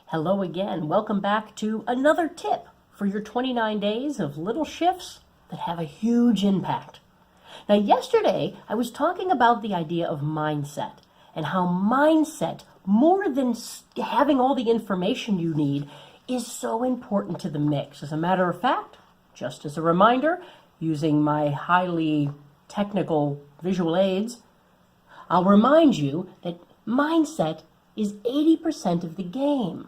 Hello again. Welcome back to another tip for your 29 days of little shifts that have a huge impact. Now, yesterday I was talking about the idea of mindset and how mindset, more than having all the information you need, is so important to the mix. As a matter of fact, just as a reminder, using my highly technical visual aids, I'll remind you that mindset is 80% of the game.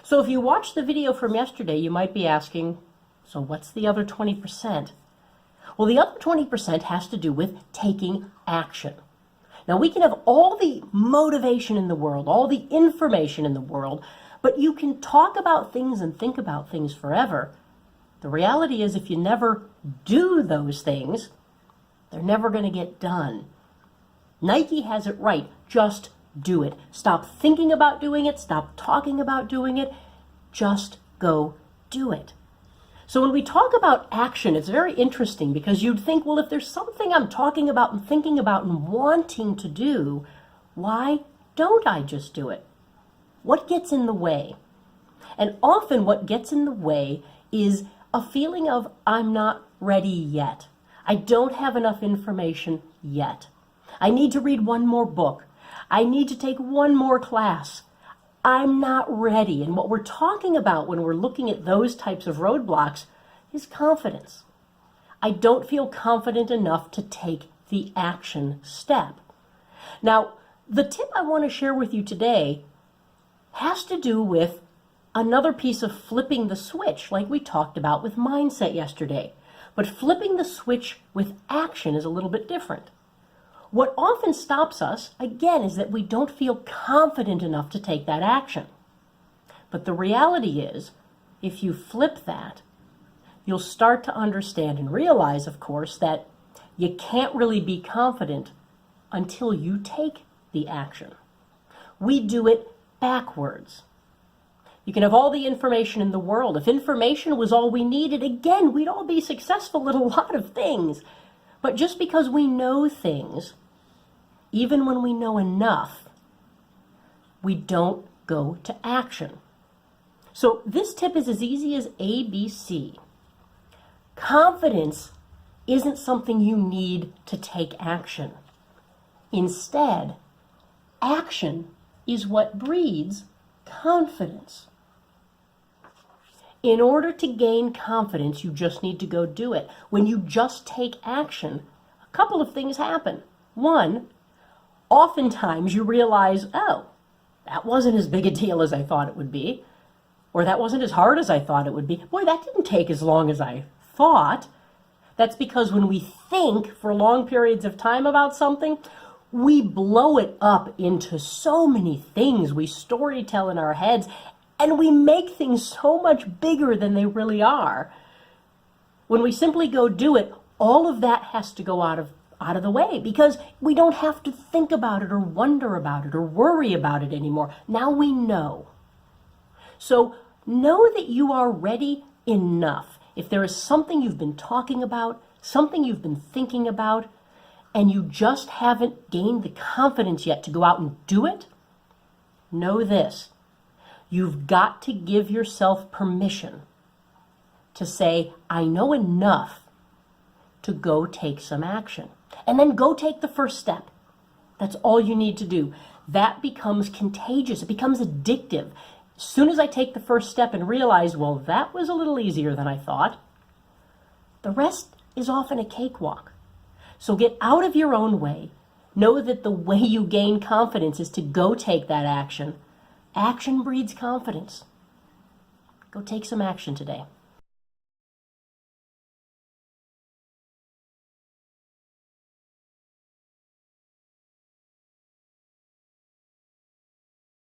So if you watched the video from yesterday, you might be asking, so what's the other 20%? Well, the other 20% has to do with taking action. Now, we can have all the motivation in the world, all the information in the world, but you can talk about things and think about things forever. The reality is, if you never do those things, they're never going to get done. Nike has it right. Just do it. Stop thinking about doing it. Stop talking about doing it. Just go do it. So when we talk about action, it's very interesting because you'd think, well, if there's something I'm talking about and thinking about and wanting to do, why don't I just do it? What gets in the way? And often what gets in the way is a feeling of I'm not ready yet. I don't have enough information yet. I need to read one more book. I need to take one more class. I'm not ready. And what we're talking about when we're looking at those types of roadblocks is confidence. I don't feel confident enough to take the action step. Now, the tip I want to share with you today has to do with another piece of flipping the switch, like we talked about with mindset yesterday. But flipping the switch with action is a little bit different. What often stops us, again, is that we don't feel confident enough to take that action. But the reality is, if you flip that, you'll start to understand and realize, of course, that you can't really be confident until you take the action. We do it backwards. You can have all the information in the world. If information was all we needed, again, we'd all be successful at a lot of things. But just because we know things, even when we know enough, we don't go to action. So this tip is as easy as ABC. Confidence isn't something you need to take action. Instead, action is what breeds confidence. In order to gain confidence, you just need to go do it. When you just take action, a couple of things happen. One, oftentimes you realize, oh, that wasn't as big a deal as I thought it would be, or that wasn't as hard as I thought it would be. Boy, that didn't take as long as I thought. That's because when we think for long periods of time about something, we blow it up into so many things. We storytell in our heads, and we make things so much bigger than they really are. When we simply go do it, all of that has to go out of the way because we don't have to think about it or wonder about it or worry about it anymore. Now we know. So know that you are ready enough. If there is something you've been talking about, something you've been thinking about, and you just haven't gained the confidence yet to go out and do it, know this. You've got to give yourself permission to say, I know enough to go take some action. And then go take the first step. That's all you need to do. That becomes contagious. It becomes addictive. As soon as I take the first step and realize, well, that was a little easier than I thought, the rest is often a cakewalk. So get out of your own way. Know that the way you gain confidence is to go take that action. Action breeds confidence. Go take some action today.